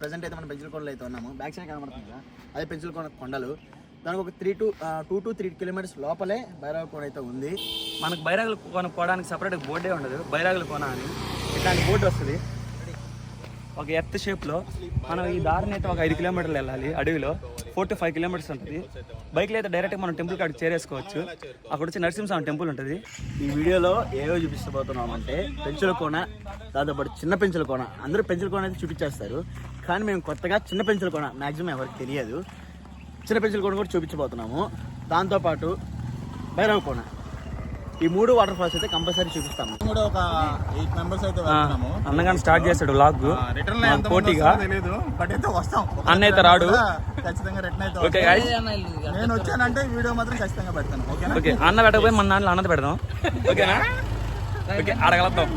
Present అయితే మనం పెంచులకొండలో అయితే ఉన్నాము. బ్యాక్ సైడ్ కనబడుతుంది కదా, అదే పెంచులకొండ కొండలు. దానికి ఒక 2 to 3 కిలోమీటర్స్ లోపలే బైరాగుల కోన అయితే ఉంది. మనకు బైరాగుల కోన పోవడానికి సపరేట్గా బోర్డే ఉండదు. బైరాగుల కోన అని ఇట్లాంటి బోర్డు వస్తుంది ఒక ఎర్త్ షేప్లో. మనం ఈ దారిని అయితే ఒక 5 కిలోమీటర్లు వెళ్ళాలి. అడవిలో 4 to 5 కిలోమీటర్స్ ఉంటుంది. బైక్లో అయితే డైరెక్ట్గా మనం టెంపుల్ కాడికి చేరేసుకోవచ్చు. అక్కడ వచ్చి నరసింహస్వామి టెంపుల్ ఉంటుంది. ఈ వీడియోలో ఏవో చూపిస్తబోతున్నామంటే పెంచులకొన, దాంతోపాటు చిన్న పెంచులకొన. అందరూ పెంచులకొన అయితే చూపించేస్తారు, కానీ మేము కొత్తగా చిన్న పెంచులకొన మ్యాక్సిమం ఎవరికి తెలియదు. చిన్న పెంచులకొన కూడా చూపించబోతున్నాము. దాంతోపాటు బైరాగుల కోన, ఈ 3 వాటర్ ఫాల్స్ అయితే కంపల్సరీ చూపిస్తాము. కూడా ఒక 8 మెంబర్స్ అయితే వెళ్తున్నాము. అన్నగాని స్టార్ట్ చేస్తాడు వ్లాగ్. రిటర్న్ పోటీగా తెలియదు, బట్ అయితే వస్తాం. అన్న అయితే రాడు, ఖచ్చితంగా రిటర్న్ అయితే ఓకే. నేను వచ్చానంటే వీడియో మాత్రం ఖచ్చితంగా పెడతాను, ఓకేనా? ఓకే, అన్న పెట్టకపోయి మన నాన్న అన్నది పెడదాం, ఓకేనా? ఓకే, అడగలుగుతాం.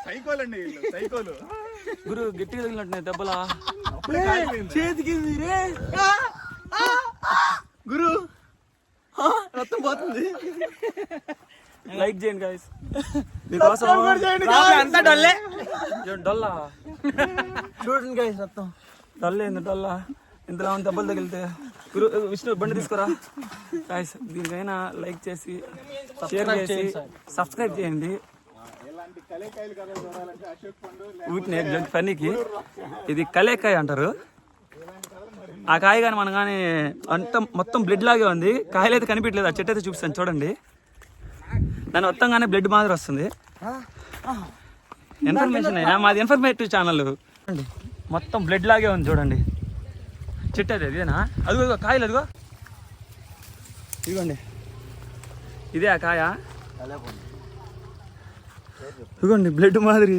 సైకోలు అండి, సైకోలు. గురు గట్టిగా తగిలినట్టున్నాయి దెబ్బలా. చేతికి గురు రక్తం పోతుంది. లైక్ చేయండి గైస్, మీకోసం. అంతా డొల్లే, డొల్లా చూడండి గైస్, రక్తం డొల్లే. డొల్లా ఇంతలా ఉంది దెబ్బలు తగిలితే. గురు విష్ణు బండి తీసుకురా గైస్. దీనికైనా లైక్ చేసి షేర్ చేసి సబ్స్క్రైబ్ చేయండి. వీటిని పనికి ఇది కలేకాయ అంటారు. ఆ కాయ కానీ మనం కానీ అంత మొత్తం బ్లడ్ లాగే ఉంది. కాయలు అయితే కనిపించలేదు, ఆ చెట్టు అయితే చూపిస్తాను చూడండి. దాని మొత్తంగానే బ్లడ్ మాదిరి వస్తుంది. ఇన్ఫర్మేషన్ మాది ఇన్ఫర్మేటివ్ ఛానల్. మొత్తం బ్లడ్ లాగే ఉంది చూడండి. చెట్టు అది ఇదేనా? అదిగో కాయలు, అదిగో ఇదిగోండి, ఇదే ఆ కాయ. ఇదిగోండి బ్లడ్ మాదిరి,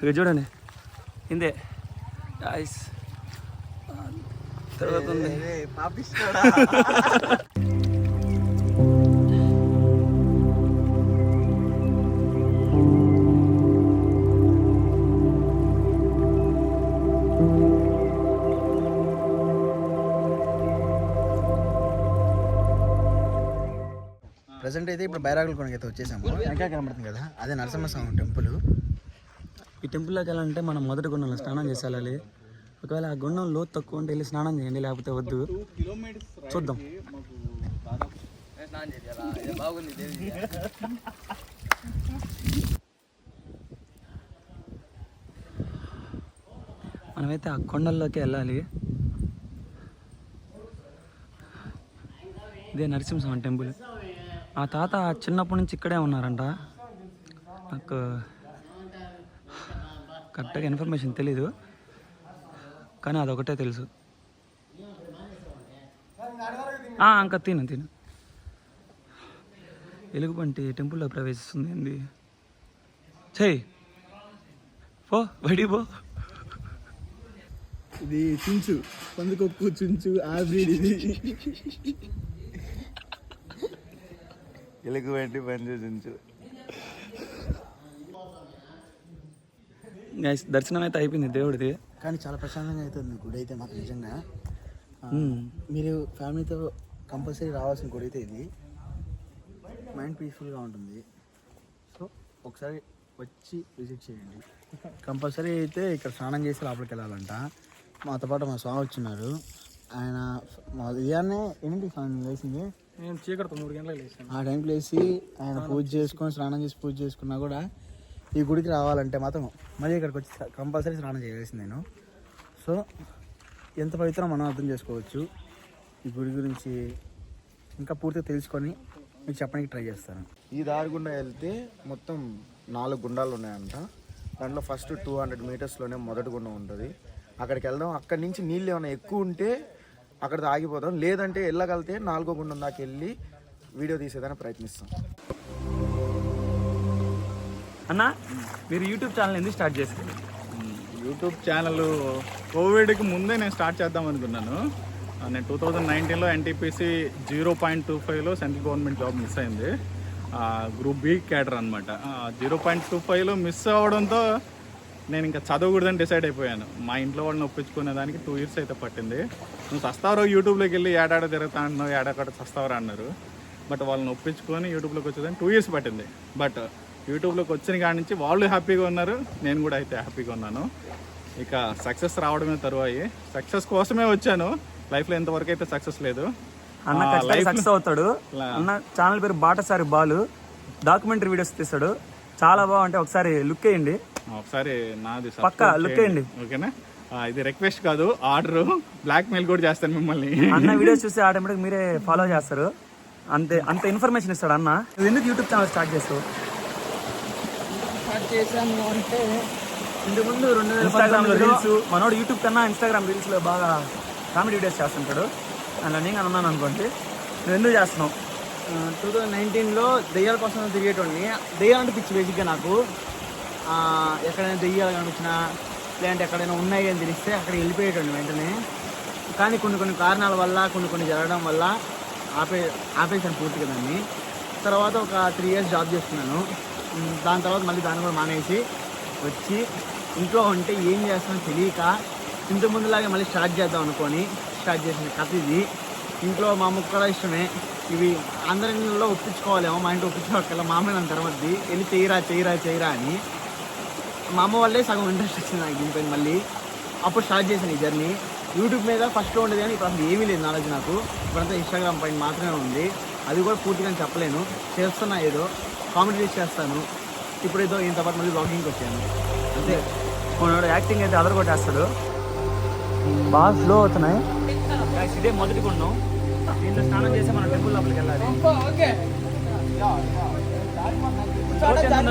ఇక చూడండి ఇందే గాయ్స్. తర్వాత ఉంది ప్రజెంట్ అయితే ఇప్పుడు బైరాగుల కోనకి అయితే వచ్చేసాము. వెనకాల కనబడుతుంది కదా, అదే నరసింహస్వామి టెంపుల్. ఈ టెంపుల్లోకి వెళ్ళాలంటే మనం మొదటి గుండంలో స్నానం చేసి వెళ్ళాలి. ఒకవేళ ఆ గుండం లోతు తక్కువ ఉంటే వెళ్ళి స్నానం చేయండి, లేకపోతే వద్దు. చూద్దాం. మనమైతే ఆ కొండల్లోకి వెళ్ళాలి. ఇదే నరసింహస్వామి టెంపుల్. ఆ తాత చిన్నప్పటి నుంచి ఇక్కడే ఉన్నారంట. నాకు కరెక్ట్గా ఇన్ఫర్మేషన్ తెలీదు, కానీ అదొకటే తెలుసు. ఇంకా తిను ఎలుగుబంటి టెంపుల్లో ప్రవేశిస్తుంది. ఏంది చెయ్యి పో, బడి పో. ఇది చుంచు, పందుకొక్కు చుంచు, ఆ బ్రీడ్ ఇది. ఎలుగుబంటి పంచు చుంచు. గైస్, దర్శనం అయితే అయిపోయింది దేవుడిది, కానీ చాలా ప్రశాంతంగా అవుతుంది గుడి అయితే మాకు నిజంగా. మీరు ఫ్యామిలీతో కంపల్సరీ రావాల్సిన గుడి అయితే ఇది. మైండ్ పీస్ఫుల్గా ఉంటుంది. సో ఒకసారి వచ్చి విజిట్ చేయండి. కంపల్సరీ అయితే ఇక్కడ స్నానం చేసి లోపలికి వెళ్ళాలంట. మాతో పాటు మా స్వామి వచ్చినారు. ఆయన మా ఉదయాన్నే ఎన్నింటి స్వామి వేసింది, నేను చీకటితో 3 గంటలకు లేచాను. ఆ టైంకి లేచి ఆయన పూజ చేసుకొని స్నానం చేసి పూజ చేసుకున్నా కూడా ఈ గుడికి రావాలంటే మాత్రం మళ్ళీ ఇక్కడికి వచ్చి కంపల్సరీ స్నానం చేయాల్సింది నేను. సో ఎంత పవిత్రం మనం అర్థం చేసుకోవచ్చు. ఈ గుడి గురించి ఇంకా పూర్తిగా తెలుసుకొని మీకు చెప్పడానికి ట్రై చేస్తాను. ఈ దారి గుండా వెళ్తే మొత్తం 4 గుండాలు ఉన్నాయంట. దాంట్లో ఫస్ట్ 200 మీటర్స్లోనే మొదటి గుండం ఉంటుంది. అక్కడికి వెళ్దాం. అక్కడి నుంచి నీళ్ళు ఏమైనా ఎక్కువ ఉంటే అక్కడ ఆగిపోతాం, లేదంటే వెళ్ళగలితే 4వ గుండం దాకా వెళ్ళి వీడియో తీసేదానికి ప్రయత్నిస్తాం. అన్న, మీరు యూట్యూబ్ ఛానల్ ఎందుకు స్టార్ట్ చేశారు? యూట్యూబ్ ఛానల్ కోవిడ్కి ముందే నేను స్టార్ట్ చేద్దాం అనుకున్నాను. నేను 2019లో ఎన్టీపీసీ 0.25లో సెంట్రల్ గవర్నమెంట్ జాబ్ మిస్ అయింది. గ్రూప్ బి క్యాడర్ అనమాట. 0.25లో మిస్ అవ్వడంతో నేను ఇంకా చదవకూడదని డిసైడ్ అయిపోయాను. మా ఇంట్లో వాళ్ళని ఒప్పించుకునే దానికి 2 years అయితే పట్టింది. నువ్వు చస్తావరో యూట్యూబ్లోకి వెళ్ళి ఏడాడ తిరుగుతా అంటున్నావు, ఏడాకడ చస్తావరా అన్నారు. బట్ వాళ్ళని ఒప్పించుకొని యూట్యూబ్లోకి వచ్చేదాన్ని 2 years పట్టింది. బట్ యూట్యూబ్లోకి వచ్చిన కాడి నుంచి వాళ్ళు హ్యాపీగా ఉన్నారు, నేను కూడా అయితే హ్యాపీగా ఉన్నాను. ఇక సక్సెస్ రావడమే తరువాయి. సక్సెస్ కోసమే వచ్చాను. లైఫ్లో ఎంతవరకు అయితే సక్సెస్ లేదు. అన్న సక్సెస్ అవుతాడు. అన్న ఛానల్ పేరు బాటసారి బాలు, డాక్యుమెంటరీ వీడియోస్ తీస్తాడు. చాలా బాగుంటే ఒకసారి లుక్ వేయండి. ఒకసారి నాది పక్కా లుక్ వేయండి, ఓకేనా? ఇది రిక్వెస్ట్ కాదు, ఆర్డర్. బ్లాక్ మెయిల్ కూడా చేస్తాను మిమ్మల్ని. అన్న వీడియోస్ చూసి ఆటోమేటిక్ మీరే ఫాలో చేస్తారు. అంత ఇన్ఫర్మేషన్ ఇస్తాడు అన్న. నువ్వు ఎందుకు యూట్యూబ్ ఛానల్ స్టార్ట్ చేస్తావు? స్టార్ట్ చేశాను అంటే ఇంతకుముందు ఇన్స్టాగ్రామ్లో రీల్స్, మనోడు యూట్యూబ్ కన్నా ఇన్స్టాగ్రామ్ రీల్స్లో బాగా కామెడీ వీడియోస్ చేస్తుంటాడు. అలా నేను అన్నాను అనుకోండి. నువ్వు ఎందుకు చేస్తున్నావు? 2019లో దెయ్యాల కోసం తిరిగేటోడిని. దెయ్యాలంటే పిచ్చి బేసిక్గా నాకు. ఎక్కడైనా దెయ్యాలు కనిపించినా లేదంటే ఎక్కడైనా ఉన్నాయి అని తెలిస్తే అక్కడ వెళ్ళిపోయేటండి వెంటనే. కానీ కొన్ని కారణాల వల్ల కొన్ని జరగడం వల్ల ఆపేసాను పూర్తిగా దాన్ని. తర్వాత ఒక 3 years జాబ్ చేస్తున్నాను. దాని తర్వాత మళ్ళీ దాన్ని కూడా మానేసి వచ్చి ఇంట్లో ఉంటే ఏం చేస్తానో తెలియక ఇంత ముందులాగే మళ్ళీ స్టార్ట్ చేద్దాం అనుకొని స్టార్ట్ చేసిన కథ ఇది. ఇంట్లో మా అమ్మకు కూడా ఇష్టమే. ఇవి అందరిలో ఒప్పించుకోవాలేమో, మా ఇంట్లో ఒప్పించుకోవాలి. మా అమ్మ నన్ను తర్వాతది వెళ్ళి చేయరా అని. మా అమ్మ వాళ్ళే సగం ఇంట్రెస్ట్ వచ్చింది నాకు దీనిపైన. మళ్ళీ అప్పుడు స్టార్ట్ చేశాను ఈ జర్నీ. యూట్యూబ్ మీద ఫస్ట్లో ఉండేది కానీ ఇప్పుడు అసలు ఏమీ లేదు నాలెడ్జ్ నాకు. ఇప్పుడంతా ఇన్స్టాగ్రామ్ పైన మాత్రమే ఉంది. అది కూడా పూర్తిగా చెప్పలేను. చేస్తున్నా, ఏదో కామెడీస్ చేస్తాను. ఇప్పుడు ఏదో ఇంతపాటు మళ్ళీ బ్లాగింగ్కి వచ్చాను అంతే. మనోడు యాక్టింగ్ అయితే అదర్ కొట్టేస్తాడు. బాగా స్లో అవుతున్నాయి. ఇదే మొదటి గుండం. దీంట్లో స్నానం చేసి మనం టెంపుల్ లోపలికి వెళ్ళాలి.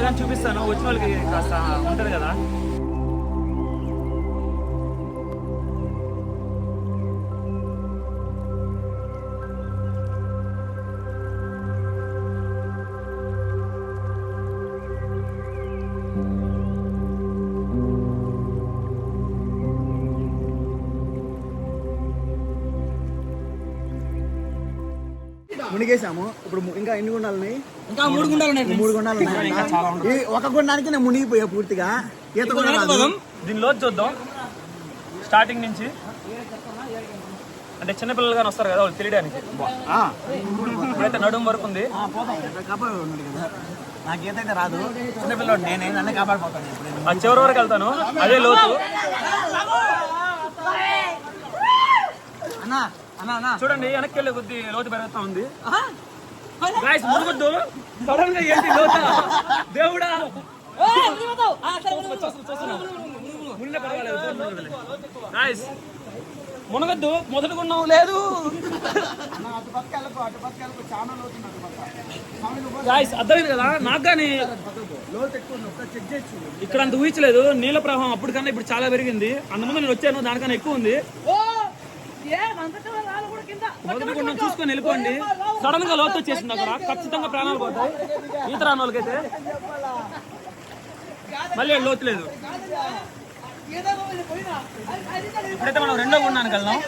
కానీ చూపిస్తాను, వచ్చిన వాళ్ళకి కాస్త ఉంటుంది కదా. మునిగేసాము. ఇప్పుడు ఇంకా ఎన్ని గుండాలు ఉన్నాయి? ఇంకా 3 గుండాలు ఉన్నాయి. ఒక గుండానికి నేను మునిగిపోయా పూర్తిగా. ఈత కూడా రాదు. దీని లోతు చూద్దాం స్టార్టింగ్ నుంచి. అంటే చిన్నపిల్లలు కానీ వస్తారు కదా, వాళ్ళు తెలియడానికి. ఇప్పుడైతే నడుము వరకు ఉంది. కాపాడు కదా, నాకు ఈత అయితే రాదు. చిన్నపిల్లడు నేనే, నన్నే కాపాడిపోతాను. ఆ చివరి వరకు వెళ్తాను. అదే లోతు. చూడండి, వెనక్కి వెళ్ళే కొద్ది లోతు పెరుగుతా ఉంది. మునుగొద్దు సడన్ గా. ఏంటి లోత? దేవుడా, మునగద్దు. మొదలుకున్నావు లేదు. అర్థమైంది కదా నాకు. కానీ ఇక్కడ అంత ఊహించలేదు. నీళ్ళ ప్రవాహం అప్పటికన్నా ఇప్పుడు చాలా పెరిగింది. అంతకుముందు నేను వచ్చాను, దానికన్నా ఎక్కువ ఉంది. మొదలుకుండా చూసుకొని వెళ్ళిపోండి. సడన్ గా లోతు వచ్చేసింది అక్కడ, ఖచ్చితంగా ప్రాణాలు పోతాయి. ఈత రాని వాళ్ళకైతే. మళ్ళీ లోతు లేదు. ఇప్పుడైతే మనం 2వ గుండానికి వెళ్దాం.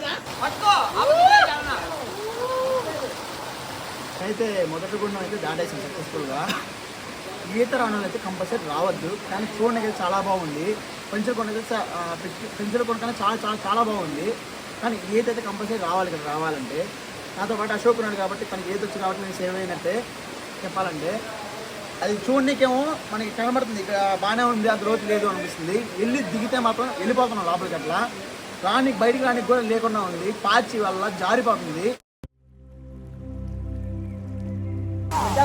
అయితే మొదటి గుండం అయితే దాటేసాం సక్సెస్ఫుల్గా. ఈత రాణాలు అయితే కంపల్సరీ రావద్దు. కానీ చూడడానికి అయితే చాలా బాగుంది. పెంచలకొండ అయితే పెంచలకొండ కన్నా చాలా చాలా చాలా బాగుంది. కానీ ఈత అయితే కంపల్సరీ రావాలి కదా. రావాలంటే నాతో పాటు అశోక్ ఉన్నాడు కాబట్టి తనకి ఈత వచ్చి కాబట్టి నేను సేవ్ అయినట్టే చెప్పాలంటే. అది చూడనీకేమో మనకి కనబడుతుంది, ఇక్కడ బాగానే ఉంది, అంత లోతు లేదు అనిపిస్తుంది. వెళ్ళి దిగితే మాత్రం వెళ్ళిపోతున్నాం లోపలికి. అట్లా బయటికి రానికి కూడా లేకుండా ఉంది. పాచి వల్ల జారిపోతుంది.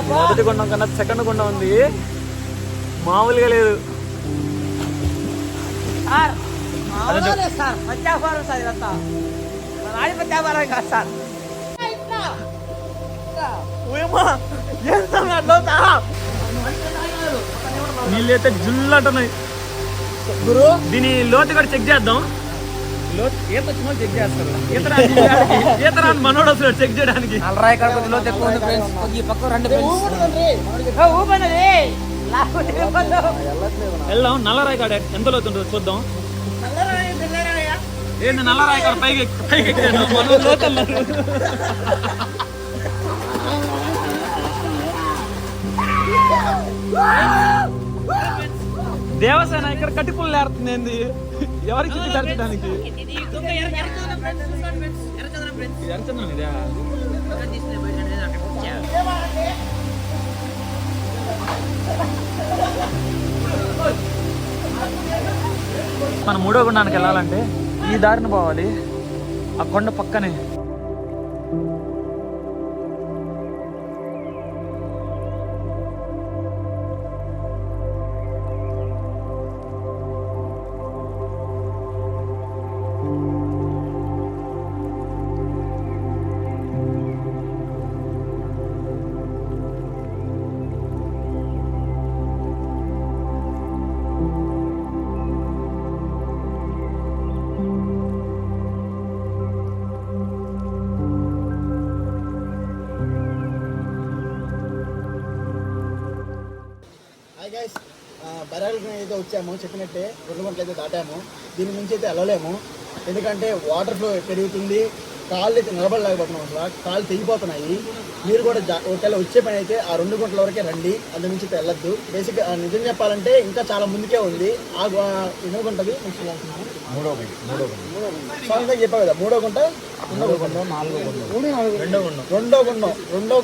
మొదటి గుండం కన్నా సెకండ్ గుండం ఉంది, మామూలుగా లేదు. నీళ్ళైతే జుల్లంటున్నాయి. దీని లోతు కూడా చెక్ చేద్దాం. ఈత వచ్చిన చెక్ చేస్తారు. ఈత రాని మనోడు వస్తాడు చెక్ చేయడానికి. వెళ్దాం. నల్లరాయి కాడ ఎంత లోతు ఉంటుందో చూద్దాం. ఏంటి నల్లరాయి కాడ పైకి ఎక్కాను. దేవసేన ఇక్కడ కట్టిపుల్లు ఏరుతుంది ఏంది ఎవరికి చుట్టూ తరచడానికి ఎరచందం ఇదే మనం మూడో గుండానికి వెళ్ళాలంటే ఈ దారిని పోవాలి ఆ కొండ పక్కనే బరాలకి అయితే వచ్చాము చెప్పినట్టే 2 గంటలు అయితే దాటాము. దీని నుంచి అయితే వెళ్ళలేము, ఎందుకంటే వాటర్ ఫ్లో పెరుగుతుంది. కాళ్ళు అయితే నిలబడలేకపోతున్నాం, అసలు కాళ్ళు తెగిపోతున్నాయి. మీరు కూడా ఒకవేళ వచ్చే పని అయితే ఆ 2 గంటల వరకే రండి, అందు నుంచి అయితే వెళ్ళొద్దు. బేసిక్గా నిజం చెప్పాలంటే ఇంకా చాలా ముందుకే ఉంది. ఎన్నో గుంటది మూడో చెప్పావు కదా, 3వ గుంట, 4వ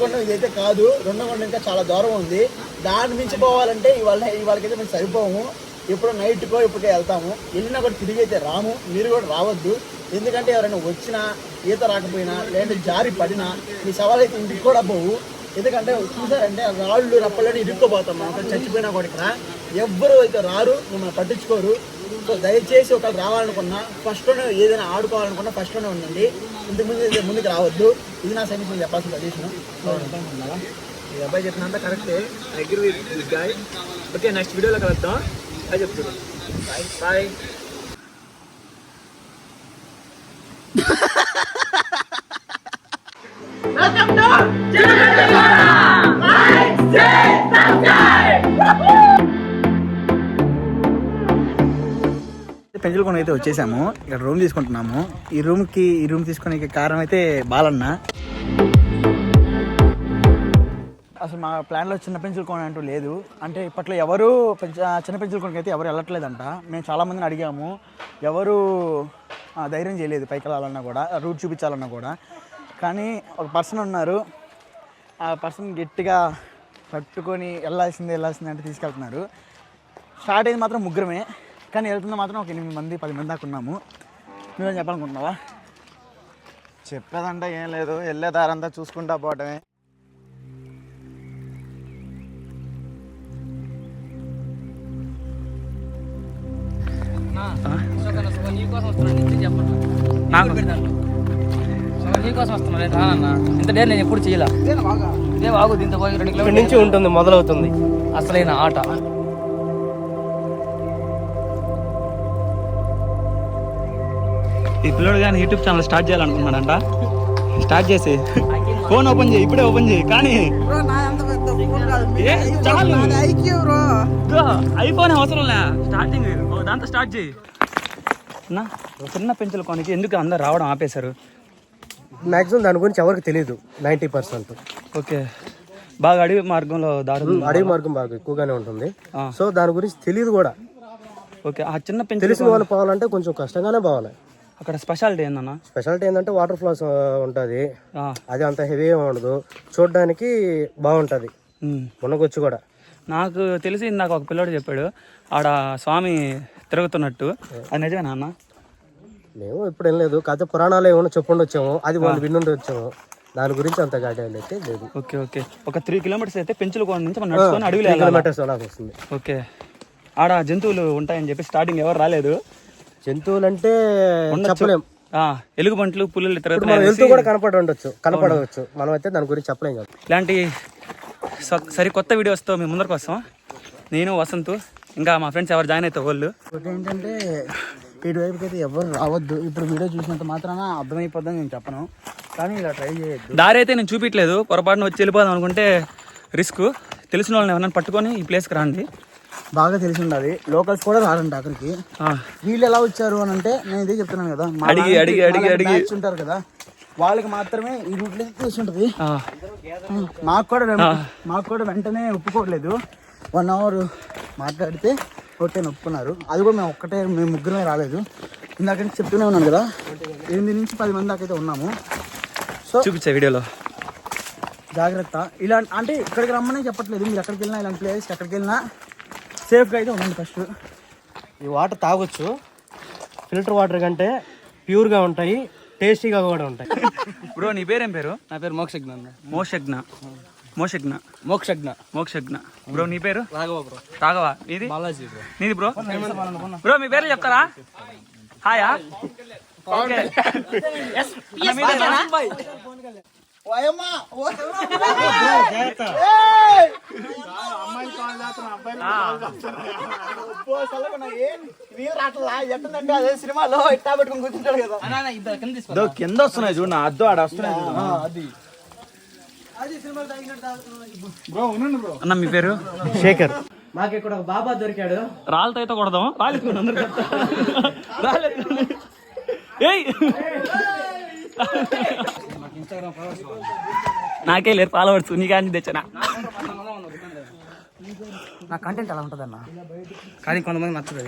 గుండం ఇదైతే కాదు. 2వ గుండం ఇంకా చాలా దూరం ఉంది. దాని మించి పోవాలంటే ఇవాళకైతే మేము సరిపోము. ఎప్పుడో నైట్కో ఇప్పటికే వెళ్తాము. వెళ్ళినా కూడా తిరిగి అయితే రాము. మీరు కూడా రావద్దు, ఎందుకంటే ఎవరైనా వచ్చినా ఈత రాకపోయినా లేదంటే జారి పడినా మీ సవాల్ అయితే ఇంటికి కూడా పోవు. ఎందుకంటే చూసారంటే రాళ్ళు రప్పలని ఇరుక్కుపోతాం. మనం అక్కడ చచ్చిపోయినా కూడా ఇక్కడ ఎవ్వరు అయితే రారు, మిమ్మల్ని పట్టించుకోరు. సో దయచేసి ఒకళ్ళు రావాలనుకున్నా ఫస్ట్లోనే, ఏదైనా ఆడుకోవాలనుకున్నా ఫస్ట్లోనే ఉండండి. ముందుకు రావద్దు. ఇది నా సైన్స్ చెప్పాల్సిన సజెషన్. ఈ అబ్బాయి చెప్పినంత కరెక్టే, I agree with this guy. Okay, next వీడియోలో కలుద్దాం. అది చెప్తున్నాను. బాయ్. పెంచులకొండ అయితే వచ్చేసాము. ఇక్కడ రూమ్ తీసుకుంటున్నాము. ఈ రూమ్ తీసుకునే కారణం అయితే బాలన్న. అసలు మా ప్లాన్లో చిన్న పెంచులకొండ అంటూ లేదు. అంటే ఇప్పట్లో ఎవరు చిన్న పెంచులకొండకి అయితే ఎవరు వెళ్ళట్లేదంట. మేము చాలామందిని అడిగాము, ఎవరు ధైర్యం చేయలేదు పైకి వెళ్ళాలన్నా కూడా, రూట్ చూపించాలన్నా కూడా. కానీ ఒక పర్సన్ ఉన్నారు, ఆ పర్సన్ గట్టిగా పట్టుకొని వెళ్ళాల్సిందే అంటే తీసుకెళ్తున్నారు. స్టార్ట్ అయింది మాత్రం ముగ్గురమే, కానీ వెళ్తుంది మాత్రం ఒక 8 మంది 10 మంది దాకా ఉన్నాము. నువ్వేం చెప్పాలనుకుంటున్నావా? చెప్పేదంటే ఏం లేదు, వెళ్ళే దారంతా చూసుకుంటా పోవటమే. నీకోసం వస్తున్నా రానన్నా, ఇంత డేర్ నేను ఎప్పుడు చేయలే. ఇదే వాగు, దీంతో 2 కిలోమీటర్ల నుంచి ఉంటుంది, మొదలవుతుంది అసలైన ఆట. ఈ పిల్లడు కానీ యూట్యూబ్ ఛానల్ స్టార్ట్ చేయాలనుకున్నాడంట. స్టార్ట్ చేసి ఫోన్ ఓపెన్ చేయి, ఇప్పుడే ఓపెన్ చేయి. కానీ ఐఫోన్ అవసరం లే, స్టార్టింగ్ దాంతో స్టార్ట్ చేయి. చిన్న పెంచులకొండకి ఎందుకు అందరు రావడం ఆపేశారు? మ్యాక్సిమం దాని గురించి ఎవరికి తెలియదు, 90%. ఓకే, బాగా అడవి మార్గంలో అడవి మార్గం బాగా ఎక్కువగానే ఉంటుంది. సో దాని గురించి తెలియదు కూడా. ఓకే, ఆ చిన్న పెంచు తెలిసిన వాళ్ళు పోవాలంటే కొంచెం కష్టంగానే పోవాలి. అక్కడ స్పెషాలిటీ ఏందన్నా? స్పెషాలిటీ ఏంటంటే వాటర్ ఫ్లాస్ ఉంటుంది, అది అంత హెవీ ఉండదు, చూడడానికి బాగుంటుంది. మునగొచ్చు కూడా. నాకు తెలిసి నాకు ఒక పిల్లోడు చెప్పాడు ఆడ స్వామి తిరుగుతున్నట్టు, అది నిజమేనా అన్న? మేము ఇప్పుడు ఏం లేదు, కాకపోతే పురాణాలు ఏమైనా చెప్పుండి వచ్చాము, అది వాళ్ళు విన్నుండి వచ్చాము. దాని గురించి అంత గాడియాలు అయితే లేదు. ఓకే ఓకే, ఒక 3 కిలోమీటర్స్ అయితే పెంచులకొండ నుంచి మనం నడుచుకొని అడవిలో 3 కిలోమీటర్స్ అలా వస్తుంది. ఓకే, ఆడ జంతువులు ఉంటాయని చెప్పి స్టార్టింగ్ ఎవరు రాలేదు. జంతువులు అంటే చెప్పలేం, ఎలుగుబంట్లు పులులు వెళ్తూ కూడా కనపడవచ్చు. మనం అయితే దాని గురించి చెప్పలేం కదా. ఇలాంటి సరికొత్త వీడియోస్తో మేము ముందరకు వస్తాం. నేను వసంత్, ఇంకా మా ఫ్రెండ్స్ ఎవరు జాయిన్ అవుతారు వాళ్ళు. ఒకటి ఏంటంటే ఇటువైపుకి అయితే ఎవరు రావద్దు. ఇప్పుడు వీడియో చూసినంత మాత్రాన అర్థమైపోద్దని నేను చెప్పను, కానీ ఇలా ట్రై చేయొద్దు. దారి అయితే నేను చూపించలేదు, పొరపాటున వచ్చి వెళ్ళిపోదాం అనుకుంటే రిస్క్. తెలిసిన వాళ్ళని ఎవరైనా పట్టుకొని ఈ ప్లేస్కి రండి. బాగా తెలిసి ఉండాలి, లోకల్స్ కూడా రారండి అక్కడికి. వీళ్ళు ఎలా వచ్చారు అని అంటే నేను ఇదే చెప్తున్నాను కదా, అడిగి ఉంటారు కదా, వాళ్ళకి మాత్రమే ఈ రూట్లో తెలిసి ఉంటుంది. మాకు కూడా వెంటనే ఒప్పుకోవట్లేదు. 1 అవర్ మాట్లాడితే ఓకే ఒప్పుకున్నారు. అది కూడా మేము ముగ్గురమే రాలేదు. ఇందాక నుంచి చెప్తూనే ఉన్నాను కదా, 8 నుంచి 10 మంది దాకా అయితే ఉన్నాము. సో చూపించే వీడియోలో జాగ్రత్త. ఇలా అంటే ఇక్కడికి రమ్మని చెప్పట్లేదు, మీరు ఎక్కడికి వెళ్ళినా ఇలాంటి ప్లేస్ ఎక్కడికి వెళ్ళినా సేఫ్గా అయితే ఉండండి. ఫస్ట్ ఈ వాటర్ తాగొచ్చు, ఫిల్టర్ వాటర్ కంటే ప్యూర్గా ఉంటాయి, టేస్టీగా కూడా ఉంటాయి. బ్రో నీ పేరేం పేరు? నా పేరు మోక్షజ్ఞ. మోక్షజ్ఞ. బ్రో నీ పేరు? రాఘవ బ్రో. రాఘవ. నీది? బాలాజీ బ్రో. నీది బ్రో? బ్రో మీ పేర్లు చెప్తారా? హాయా. ఓకే. అదే సినిమాలో ఇట్టా పెట్టుకుని కూర్చుంటాడు కదా, కింద వస్తున్నాయి చూడు, అద్దు ఆడ వస్తున్నాయి. అన్న మీ పేరు? శేఖర్. మాకు ఇక్కడ ఒక బాబా దొరికాడు. రాళ్ళతో అయితే కొడదాం. నాకే లేరు ఫాలోవర్స్, నీకా తెచ్చనా? నా కంటెంట్ అలా ఉంటుంది అన్న, కానీ కొంతమంది నచ్చదు.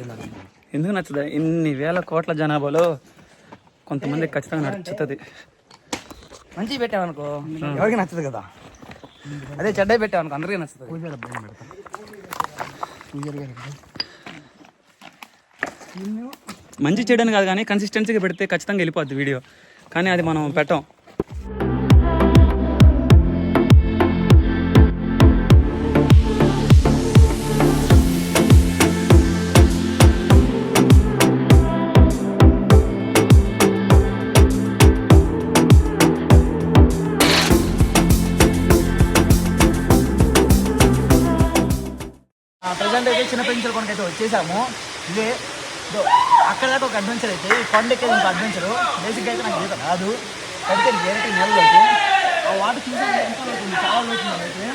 ఎందుకు నచ్చదు? ఇన్ని వేల కోట్ల జనాభాలో కొంతమంది ఖచ్చితంగా నచ్చుతుంది. మంచి పెట్టావనుకో ఎవరికి నచ్చదు కదా, అదే చెడ్డ పెట్టావనుకో అందరికీ నచ్చుతుంది. మంచి చేయడానికి కాదు కానీ కన్సిస్టెన్సీగా పెడితే ఖచ్చితంగా వెళ్ళిపోద్ది వీడియో, కానీ అది మనం పెట్టాం. ప్రజెంట్ అయితే చిన్న పెంచుల కొండకైతే వచ్చేసాము. ఇదే అక్కడ దాకా ఒక అడ్వెంచర్ అయితే, ఈ కొండ ఎక్కేది ఇంకో అడ్వెంచరు. బేసిక్గా అయితే నాకు ఈత రాదు, కడితే డైరెక్ట్ నెలలోకి ఆ వాటర్ చూసి ఎంత అవుతుంది, చాలా అవుతుంది. అయితే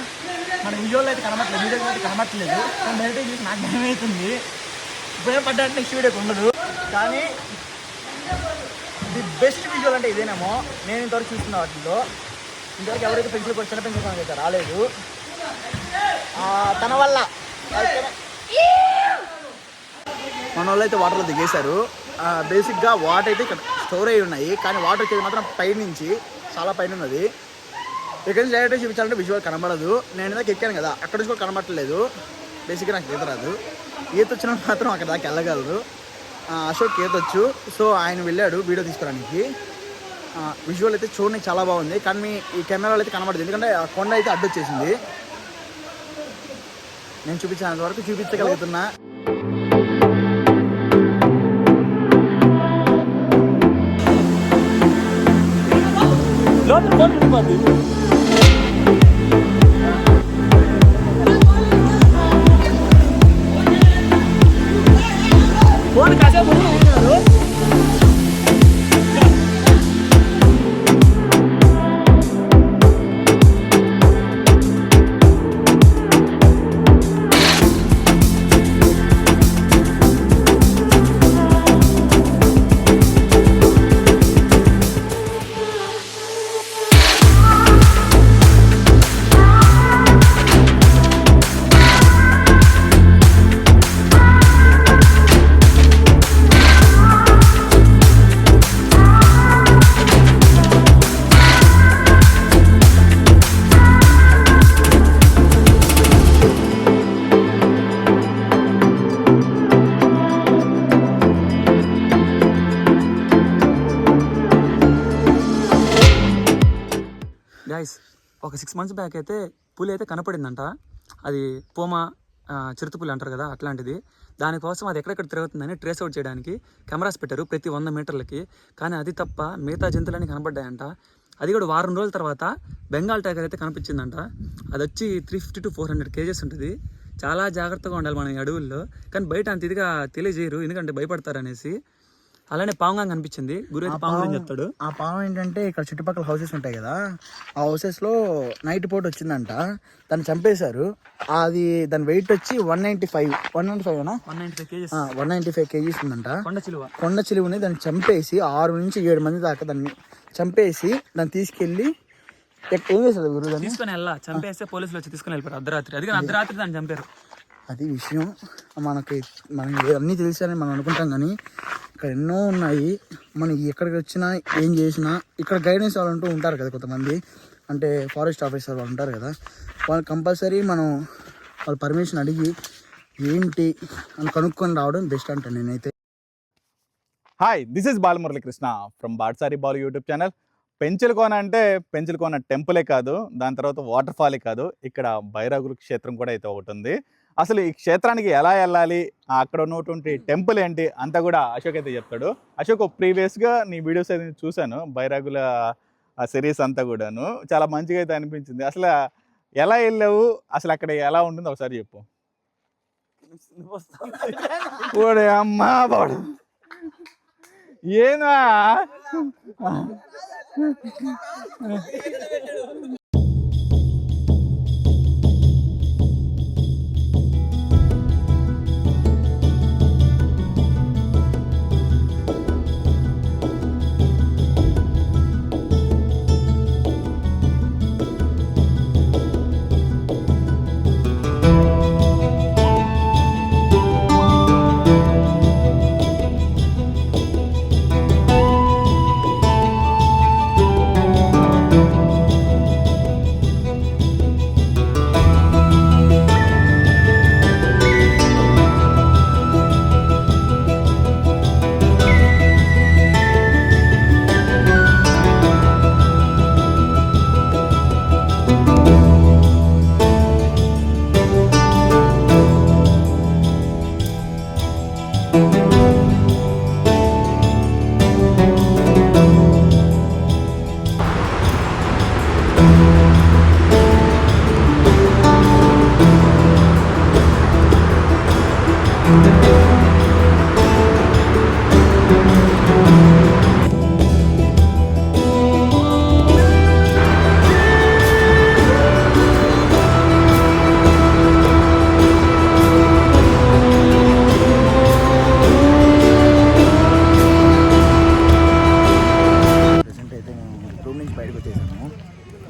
మన విజువల్ అయితే కనబట్టలేదు, వీడియో అయితే కనబట్టలేదు, కానీ డైరెక్ట్ చూసి నాకు భయం అవుతుంది. ఇప్పుడేం పడ్డారంటే నెక్స్ట్ వీడియోకి ఉండదు, కానీ ది బెస్ట్ విజువల్ అంటే ఇదేనేమో నేను ఇంతవరకు చూస్తున్న వాటిలో. ఇంతవరకు ఎవరైతే పెంచులకు చిన్న పెంచుల కొండకి అయితే రాలేదు, తన వల్ల మన వాళ్ళు అయితే వాటర్లో దిగేశారు. బేసిక్గా వాటర్ అయితే ఇక్కడ స్టోర్ అయ్యి ఉన్నాయి, కానీ వాటర్ వచ్చేది మాత్రం పైనుంచి చాలా పైన ఉన్నది. ఇక్కడ నుంచి డైరెక్ట్ చూపించాలంటే విజువల్ కనబడదు. నేను ఇందాక ఎక్కాను కదా, అక్కడ నుంచి కూడా కనబడట్లేదు. బేసిక్గా నాకు ఈత రాదు, ఈత వచ్చిన మాత్రం అక్కడ దాకా వెళ్ళగలరు. అశోక్ ఈత వచ్చు, సో ఆయన వెళ్ళాడు వీడియో తీసుకోవడానికి. విజువల్ అయితే చూడడానికి చాలా బాగుంది, కానీ ఈ కెమెరాలో అయితే కనబడదు, ఎందుకంటే ఆ కొండ అయితే అడ్డొచ్చేసింది. నేను చూపించినంత వరకు చూపించగలుగుతున్నా. గైస్ ఒక 6 months బ్యాక్ అయితే పులి అయితే కనపడిందంట. అది పోమా చిరుతపులి అంటారు కదా, అట్లాంటిది. దానికోసం అది ఎక్కడెక్కడ తిరుగుతుందని ట్రేస్ అవుట్ చేయడానికి కెమెరాస్ పెట్టారు ప్రతి 100 మీటర్లకి. కానీ అది తప్ప మిగతా జంతువులన్నీ కనపడ్డాయంట. అది కూడా వారం రోజుల తర్వాత బెంగాల్ టైగర్ అయితే కనిపించిందంట. అది వచ్చి 350 to 400 kgs ఉంటుంది. చాలా జాగ్రత్తగా ఉండాలి మనం ఈ అడవుల్లో, కానీ బయట అంత ఇదిగా తెలియజేయరు, ఎందుకంటే భయపడతారు అనేసి. అలానే పావుగా కనిపించింది. గురు అయితే పాము అని చెప్తాడు. ఆ పాము ఏంటంటే ఇక్కడ చుట్టుపక్కల హౌసెస్ ఉంటాయి కదా, ఆ హౌసెస్లో నైట్ పూట వచ్చిందంట, దాన్ని చంపేశారు. అది దాని వెయిట్ వచ్చి 195 kgs ఉందంట. కొండ చిలువని దాన్ని చంపేసి 6 నుంచి 7 మంది దాకా దాన్ని చంపేసి దాన్ని తీసుకెళ్ళి ఏం చేశారు గురు? దాన్ని తీసుకొని చంపేస్తే పోలీసులు వచ్చి తీసుకుని వెళ్ళిపోయారు అర్ధరాత్రి. అది అర్ధరాత్రి దాన్ని చంపారు. అది విషయం. మనకి అన్నీ తెలుసని మనం అనుకుంటాం, కానీ ఇక్కడ ఎన్నో ఉన్నాయి. మనం ఎక్కడికి వచ్చినా ఏం చేసినా ఇక్కడ గైడెన్స్ వాళ్ళు అంటూ ఉంటారు కదా కొంతమంది, అంటే ఫారెస్ట్ ఆఫీసర్ వాళ్ళు ఉంటారు కదా, వాళ్ళు కంపల్సరీ మనం వాళ్ళ పర్మిషన్ అడిగి ఏంటి అని కనుక్కొని రావడం బెస్ట్ అంటాను నేనైతే. Hi, this is Balamurali Krishna from బాడ్సారి బాల్ యూట్యూబ్ ఛానల్. పెంచలకోన అంటే పెంచలకోన టెంపులే కాదు, దాని తర్వాత వాటర్ ఫాలే కాదు, ఇక్కడ బైరాగుల క్షేత్రం కూడా అయితే ఒకటి ఉంది. అసలు ఈ క్షేత్రానికి ఎలా వెళ్ళాలి, అక్కడ ఉన్నటువంటి టెంపుల్ ఏంటి అంతా కూడా అశోక్ అయితే చెప్తాడు. అశోక్, ప్రీవియస్గా నీ వీడియోస్ అయితే చూశాను, బైరాగుల సిరీస్ అంతా కూడాను చాలా మంచిగా అయితే అనిపించింది. అసలు ఎలా వెళ్ళావు, అసలు అక్కడ ఎలా ఉంటుందో ఒకసారి చెప్పు. ఓడే అమ్మా బాడు ఏనా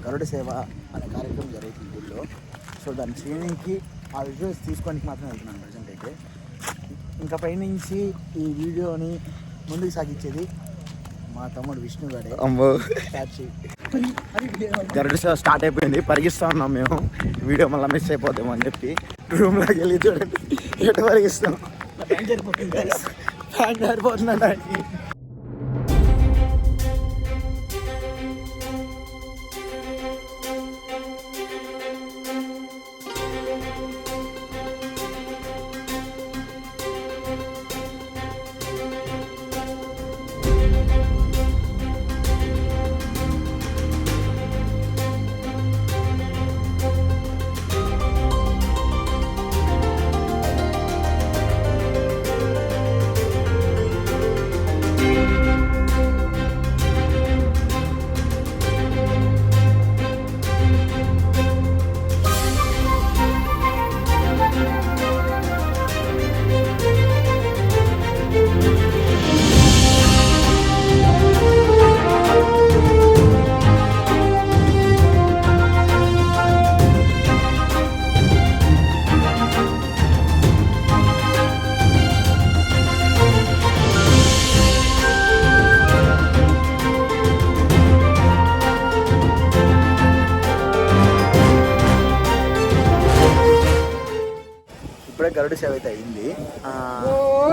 గరుడ సేవ అనే కార్యక్రమం జరుగుతుంది ఊళ్ళో. సో దాన్ని చేయడానికి ఆ విజువల్స్ తీసుకోవడానికి మాత్రం వెళ్తున్నాను ప్రజెంట్ అయితే. ఇంకా పైనుంచి ఈ వీడియోని ముందుకు సాగించేది మా తమ్ముడు విష్ణు గారే. గరుడ సేవ స్టార్ట్ అయిపోయింది, పరిగిస్తూ ఉన్నాం మేము. వీడియో మళ్ళీ మిస్ అయిపోతాము అని చెప్పి రూమ్లోకి వెళ్ళి చూడండి ఎటు పరిగిస్తాం. ఫ్యాన్ సరిపోతుందండి. ఇప్పుడే గరుడ సేవ అయితే అయింది.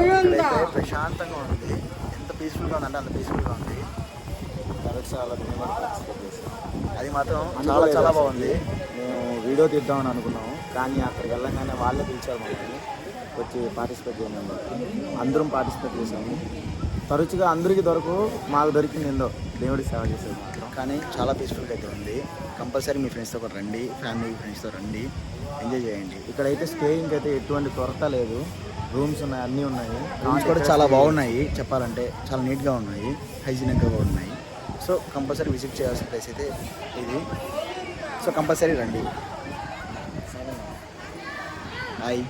ఇక్కడైతే ప్రశాంతంగా ఉంది, ఎంత పీస్ఫుల్గా ఉందంటే అంత పీస్ఫుల్గా ఉంది. గరుడ సేవలో అది మాత్రం చాలా చాలా బాగుంది. మేము వీడియో తీద్దామని అనుకున్నాము, కానీ అక్కడికి వెళ్ళగానే వాళ్ళే పిలిచారు మమ్మల్ని వచ్చి పార్టిసిపేట్ చేయమని. అందరం పార్టిసిపేట్ చేసాము. తరచుగా అందరికీ మాకు దొరికింది ఏందో దేవుడికి సేవ చేసేది మాత్రం. కానీ చాలా పీస్ఫుల్గా అయితే ఉంది. కంపల్సరీ మీ ఫ్రెండ్స్తో కూడా రండి, ఫ్యామిలీ ఫ్రెండ్స్తో రండి, ఎంజాయ్ చేయండి. ఇక్కడైతే స్టేయింగ్ అయితే ఎటువంటి కొరత లేదు, రూమ్స్ ఉన్నాయి, అన్నీ ఉన్నాయి. రూమ్స్ కూడా చాలా బాగున్నాయి, చెప్పాలంటే చాలా నీట్గా ఉన్నాయి, హైజీనిక్గా కూడా ఉన్నాయి. సో కంపల్సరీ విజిట్ చేయాల్సిన ప్లేస్ అయితే ఇది. సో కంపల్సరీ రండి. బాయ్.